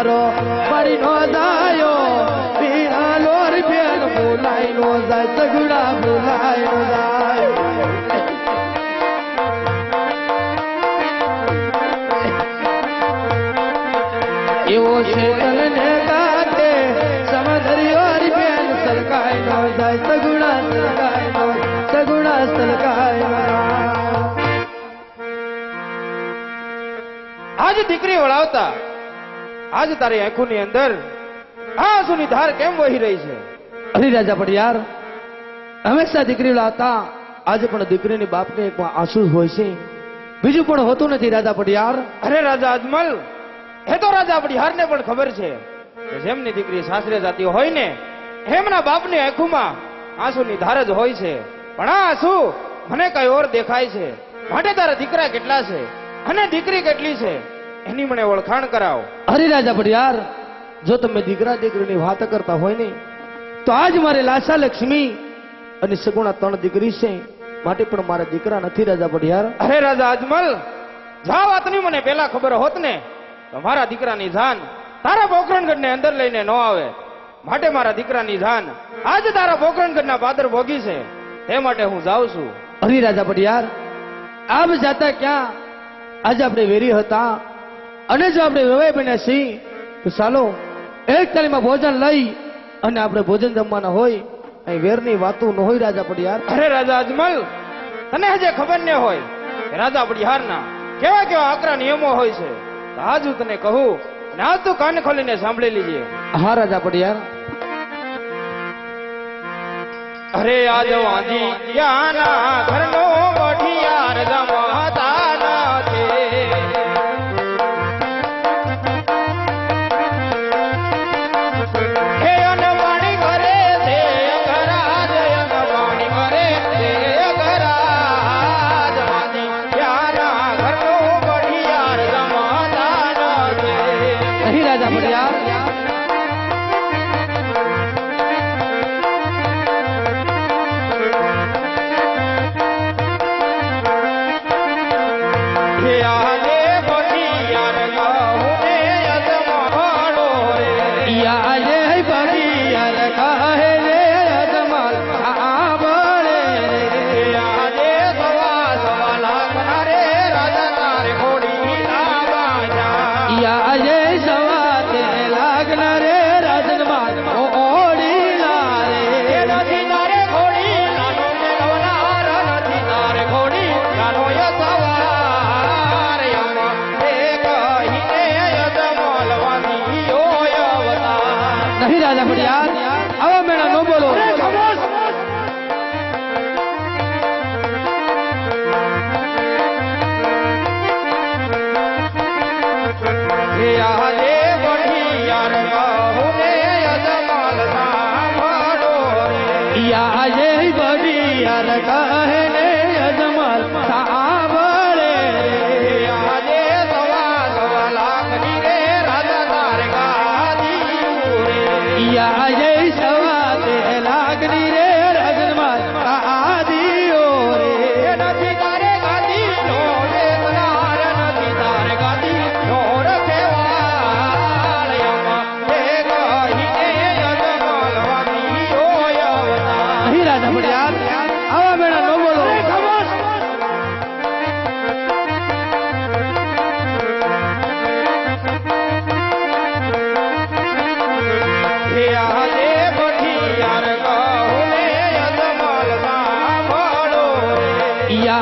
મારો મારી નો જાયો પીરા લોર બેન બોલાઈ નો જાય સગુડા બોલાઈ નો જાય એવો શેતલ ને ગાતે સમધરિયો બેન સલકાઈ નો જાય સગુડા સલકાઈ નો સગુડા સલકાઈ આજ દીકરી વળાવતા આજ તારી આંખોની અંદર આંસુની ધાર કેમ વહી રહી છે? અરે રાજા પડિયાર, હંમેશા દીકરી વળાવતા આજે પણ દીકરીની બાપને એક આંસુ હોય છે, બીજું પણ હોતું નથી રાજા પડિયાર. અરે રાજા અજમલ, એ તો રાજા પડિયારને પણ ખબર છે કે જેમની દીકરી સાસરે જાતી હોય ને એમના બાપની આંખોમાં આંસુની ધાર જ હોય છે. પણ આ આંસુ મને કઈ ઓર દેખાય છે. માટે તારા દીકરા કેટલા છે અને દીકરી કેટલી છે એની મને ઓળખાણ કરાવો. અરે રાજા પડિયાર, જો તમે દીકરા દીકરીની વાત કરતા હોય ને તો આજ મારે લાસા લક્ષ્મી અને સગુણા 3 દીકરી છે, માટે પણ મારા દીકરા નથી રાજા પડિયાર. અરે રાજા અજમલ, જા વાતની મને પેલા ખબર હોત ને તો મારા દીકરાની જાન તારા પોખરણગઢ ને અંદર લઈને ન આવે. માટે મારા દીકરાની જાન આજ તારા પોખરણગઢના પાદર ભોગી છે, તે માટે હું જાઉં છું. અરે રાજા પડિયાર, આપ જાતા ક્યાં? આજે આપણે વેરી હતા અને જો આપણે વેવાઈ બન્યા છીએ તો ચાલો એક થાળીમાં ભોજન લઈ અને આપણે ભોજન જમવાના હોય, અહીં વેરની વાતો ન હોય રાજા પડિયાર. અરે રાજા અજમલ, તને હજે ખબર ન હોય કે રાજા પડિયારના કેવા કેવા આકરા નિયમો હોય છે. તો આજ હું તને કહું અને આજ તું કાન ખોલીને સાંભળી લીજે. હા રાજા પડિયાર. અરે આજ વાંજી યાના ઘરનો મઠિયાર જમાતા નથી. હે અનવાણી કરે છે અઘરાજ, અનવાણી કરે છે અઘરાજ. વાંજી યાના ઘરનો મઠિયાર જમાતા નથી. નહીં રાજા પડિયાર. નહીં રાજા પડિયાર, આવા મેળા ન બોલો. આજે બડિયાર કહે ને અજમલ સાંભળે રે. આજે સવા લાખની રે રાજા તારે ગાદી રે. આજે સવા 3 લાખની રે રાજમાં આદિઓ રે. નથી તારે ગાદી નો દેવનાર, નથી તારે ગાદી નો રખેવાળ. એ કહીને અજમલ વાદીઓ અવતાર. નહીં રાજા પડિયાર, આવા મેળા ન બોલો. હે આજે મઠિયાર કહું ને અજમલ સાંભળો રે.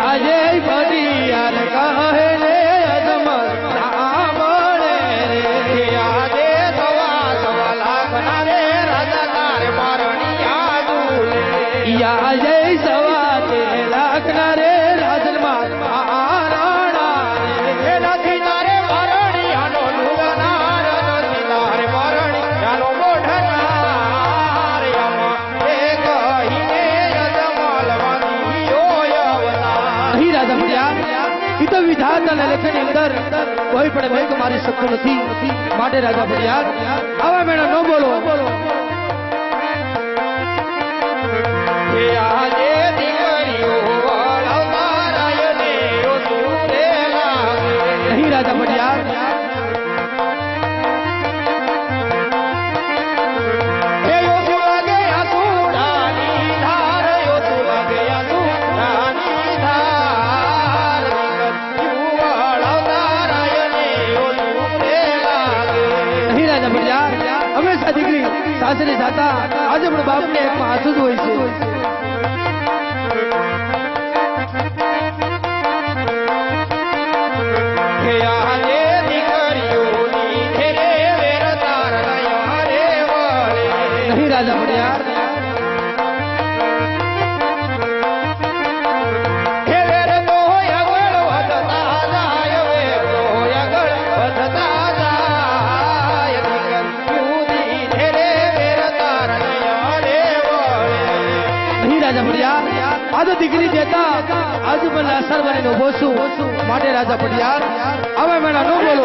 આજે બડિયાર કહે ને અજમલ સાંભળે રે. આજે સવા લાખના રે રાજા તારે મારણી યાદુ લે. આજે સવા 3 લાખના રે રાજમાં આરાણા રે. નથી તારે મારણી આનો લુગનાર, નથી તારે મારણી આનો મોઢનાર. એ કહીને અજમલ વાદીઓ અવતાર. નહીં રાજા પડિયાર, એ તો વિધાતાના લેખની અંદર કોઈ પણ ભેગ મારી શકતો નથી, માટે રાજા પડિયાર આવા મેળા ન બોલો. હે આજે દીકરીઓ વળાવતા રાયને ઓછું રે લાગે. નહીં રાજા પડિયાર. હંમેશા દીકરી સાસરે જાતા આજે પણ બાપને એકમાં આંસુ જ હોય છે. હે આજે દીકરીઓની ઘેરે વેર તારણયા રે વળે. નહીં રાજા પડિયાર, હે વેર તો આગળ વધતા જાય, વેર તો આગળ વધતા જાય. દીકરીઓની ઘેરે વેર તારણયા રે વળે. નહીં રાજા પડિયાર, આજે દીકરી દેતા આજે પણ લાસાર બનીને ઉભો છું. માટે રાજા પડિયાર હવે મેળા ન બોલો.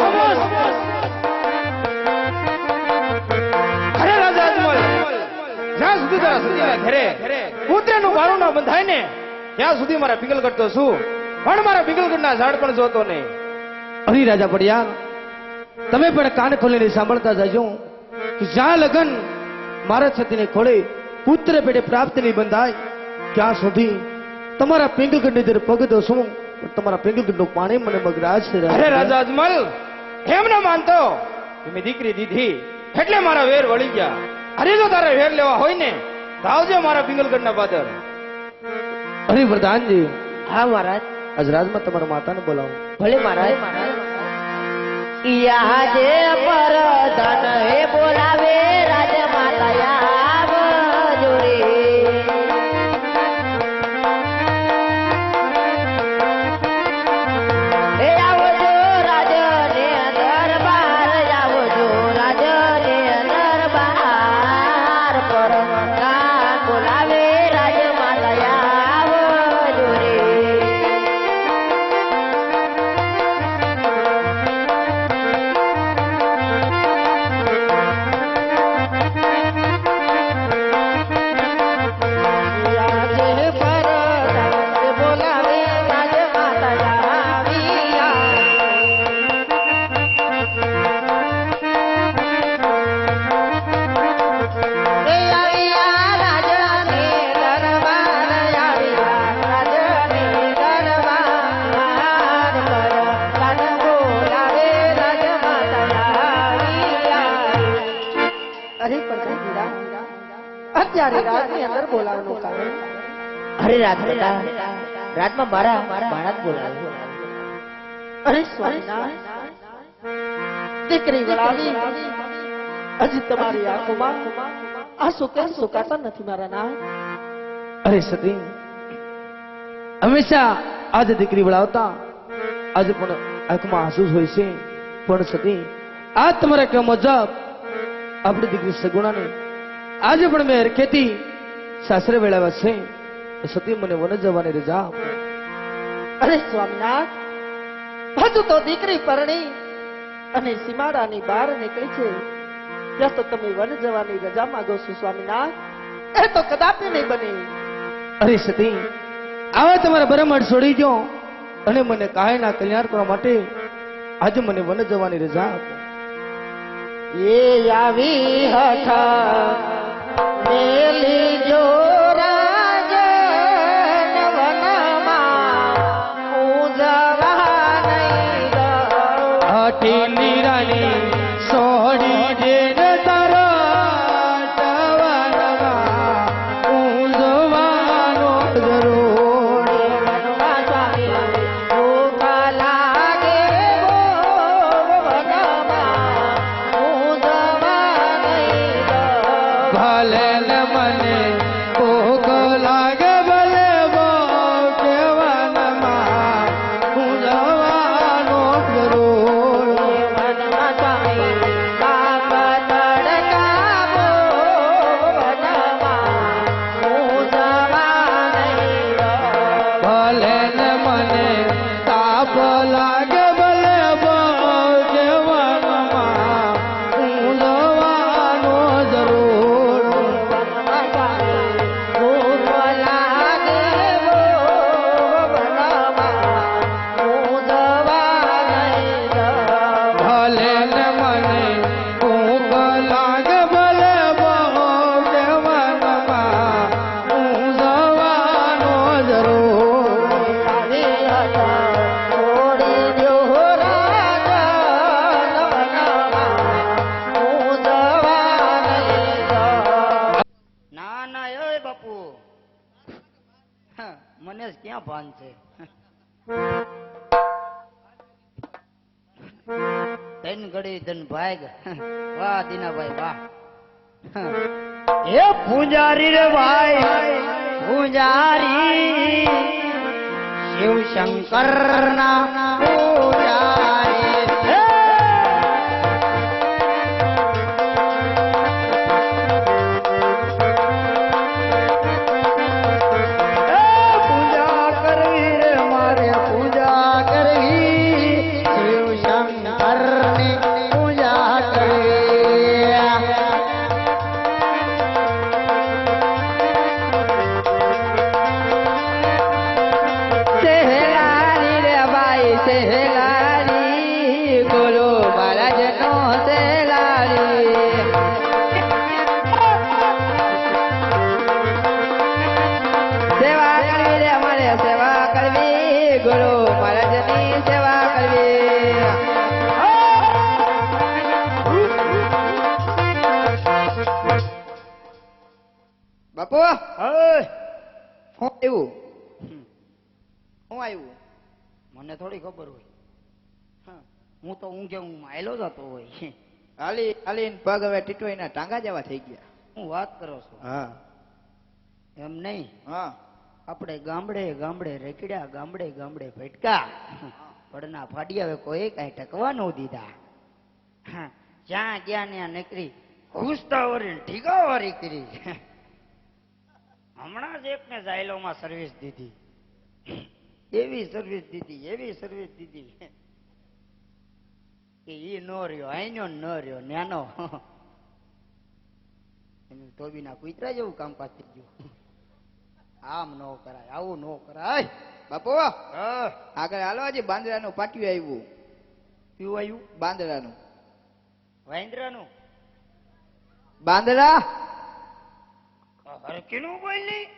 અરે રાજા અજમલ, જ્યાં સુધી તારા સતીના ઘરે પુત્રનું બારું ના બંધાય ને ત્યાં સુધી મારા પિંગલગઢ તો શું, પણ મારા પિંગલગઢના ઝાડ પણ જોતો નહીં. અરે રાજા પડિયાર, તમે પણ કાન ખોલીને સાંભળતા જજો કે જ્યાં લગન મારા છતીને ખોળે પુત્ર પેટે પ્રાપ્ત નહીં બંધાય ત્યાં સુધી તમારા પિંગલગઢની અંદર પગ દો છું, તમારા પિંગલગઢનું પાણી મને મગરાજ છે. અરે રાજા અજમલ, એમ ન માનતો કે મેં દીકરી દીધી એટલે મારા વેર વળી ગયા. અરે જો તારે વેર લેવા હોય ને તો આવજો મારા પિંગલગઢના પાદર. અરે વરદાનજી, હા મહારાજ. આજ રાજમાં તમારા માતાને બોલાવો. ભલે મહારાજ. યાજે પર ધન હે બોલાવે રાજમાતા આવજો રે. હે આવજો રાજને દરબાર, આવજો રાજને દરબાર પર કાન બોલાવે રાજમાતા આવજો રે. યાજે પર ધન બોલાવે રાજમાતા આવ્યા. એ આવ્યા રાજને દરબાર, આવ્યા રાજને દરબાર પર કાન બોલાવે રાજમાતા આવ્યા. અરે પ્રજાપતિરા, અત્યારે રાજની અંદર બોલાવવાનું કારણ? અરે રાજમાતા, રાજમાં મારા બાળક બોલાવે. અરે સ્વામિનારાયણ, દીકરી વળાવી હજી તમારી આંખોમાં આંસુ કેમ સુકાતા નથી મારા નાથ? અરે સતી, હંમેશા આજે દીકરી વળાવતા આજે પણ આંખમાં આંસુ જ હોય છે. પણ સતી, આજ તમારા કહેવા મુજબ આપણી દીકરી સગુણાને આજે પણ મેં હરખેથી સાસરે વેળાવ્યા છે. તો સતી, મને વન જવાની રજા આપો. અરે સ્વામિનાથ, હજુ તો દીકરી પરણી અને સીમાડાની બહાર નીકળી છે, ત્યાં તો તમે વન જવાની રજા માંગો છો સ્વામિનાથ? એ તો કદાપી નહીં બને. અરે સતી, આવા તમારા બ્રહ્મણ છોડી ગયો અને મને કાયના કલ્યાણ કરવા માટે આજે મને વન જવાની રજા આપો. એ આવી હઠા મેલી જો રાજન વનમાં, હું જવા નહીં દઉં. હઠીલી રાની સોડી દેને તારા જવાનમાં હું જવાનો જરૂર. વનમાં સ્વામી ભૂખ લાગે બહુ, વનમાં હું જવા નહીં દઉં. ભલે ને મને ભૂખ લાગે, ભલે બહુ કેવાનમાં હું જવાનો જરૂર. વનમાં સ્વામી બાપ તડકા બહુ, વનમાં હું જવા નહીં દઉં. ભલે ને મને તાપ લાગે, ભલે બહુ કેવાનમાં હું જવાનો જરૂર. વનમાં સ્વામી ભૂખ લાગે બહુ, વનમાં હું જવા નહીં દઉં. ભલે ને મને ભૂખ લાગે, ભલે બહુ કેવાનમાં હું જવાનો જરૂર. આવી હતા છોડી દ્યો રાજન વનમાં, હું જવા ક્યાં ભાન છે ધન ઘડી ધન ભાગ વાહ દીનાભાઈ વાહ એ પૂજારી રે ભાઈ પૂજારી શિવ શંકર ના પૂજારી પૂજા કરવી રે મારે પૂજા કરવી શિવ શંકર ની પૂજા કરવી સહેલારી રે ભાઈ સહેલારી બોલો મહારાજ નો સહેલારી સેવા કરવી રે અમારે સેવા કરવી ગુરુ મહારાજ ની સેવા કરવી બાપુ ઓય શું આવ્યું શું આવ્યું મને થોડી ખબર હોય હું તો ઊંઘે હું માયલો જતો હોય હાલી હાલીને પગ હવે ટીટવાઈના ટાંગા જેવા થઈ ગયા. હું વાત કરો છો હા એમ નહીં હા આપણે ગામડે ગામડે રેકડ્યા ગામડે ગામડે ભટકા પડના ફાડ્યા હવે કોઈ કાંઈ ટકવા ન દીધા જ્યાં ગયા ત્યાં નીકળી ઘૂસતાવાળી ઠીકાવાળી કરી હમણાં જ એકને ઝાયલોમાં સર્વિસ દીધી એવી સર્વિસ દીધી કે ઈ નો રહ્યો આઈનો ન રહ્યો ન્યાનો એનું ધોબીના કૂતરા જેવું કામકાજ થઈ ગયું આમ નો કરાય આવું નો કરાય બાપુ આગળ હાલો હજી બાંદરાનું પાટિયું આવ્યું. કયું આવ્યું બાંદરાનું વાંદરાનું બાંદરા હરકીનું બોલ નહીં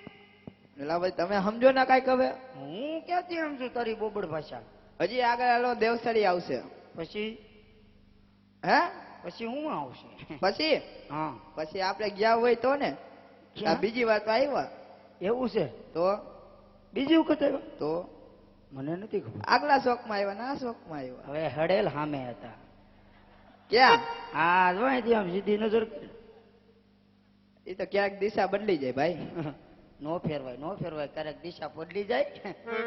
એલા ભાઈ તમે સમજો ને કાંઈક હવે. હું ક્યાંથી સમજુ તારી બોબડ ભાષા હજી આગળ હાલો દેવસરી આવશે. પછી હે પછી હું આવશે પછી હા પછી આપણે ગયા હોય તો ને આ બીજી વાત આવ્યા એવું છે તો બીજી વખત આવ્યો તો મને નથી ખબર આગલા શોખમાં આવ્યા ના શોખમાં આવ્યા. હવે હડેલ સામે હતા ક્યાં આ જો અહીંથી આમ સીધી નજર એ તો ક્યાંક દિશા બદલી જાય ભાઈ. નો ફેરવાય ક્યારેક દિશા બદલી જાય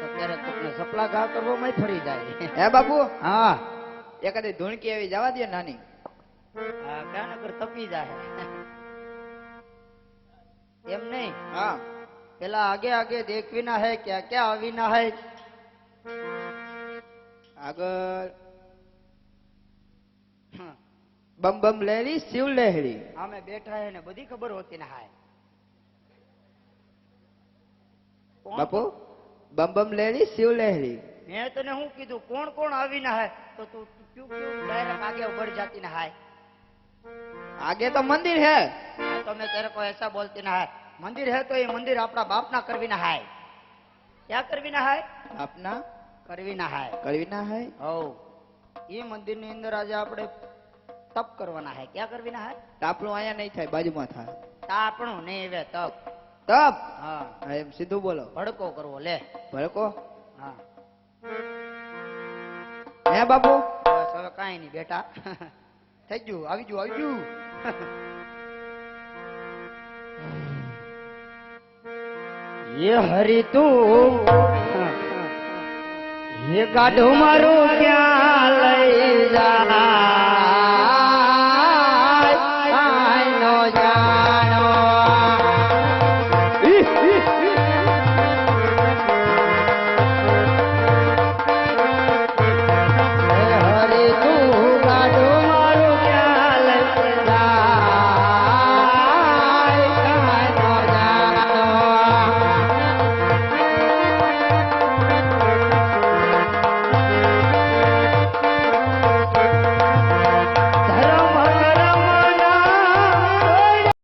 તો ક્યારેક કોકને સપલા ઘા કરવામાં ફરી જાય હે બાપુ હા એકાદી ધૂણકી એવી જવા દે નાની. હા ક્યાં નગર તપી જાય એમ નહીં હા પેલા આગે આગે દેખવીના હે ક્યાં ક્યાં આવીના હે આગળ બમ બમ લહેરી શિવ લહેરી અમે બેઠા હે ને બધી ખબર હોતી ના હાય બાપુ બમ બમ લહેરી શિવ લહેરી. મેં તને શું કીધું કોણ કોણ આવીના હે તો તું ક્યુ ક્યુ ડાયરેક્ટ આગે बढ़ जाती ना हाय आगे तो मंदिर है. तो मैं तेरे को ऐसा बोलती ना है मंदिर है तो ये मंदिर अपना बाप ना करवी ना है क्या करवी ना है अपना करवी ना है करवीना है. हो ये मंदिर ની અંદર આજે આપણે તપ કરવાના है क्या કરવીના है આપણું અહીંયા નહીં થાય બાજુમાં થાય. તાપણું નહીં હવે તપ તપ હા હા, એમ સીધું બોલો. ભડકો કરવો લે ભડકો હા હે બાપુ બસ હવે કાંઈ નહીં બેટા થઈ ગયું આવી ગયું ये हरि तू ये गाढ़ो मारो क्या ले जा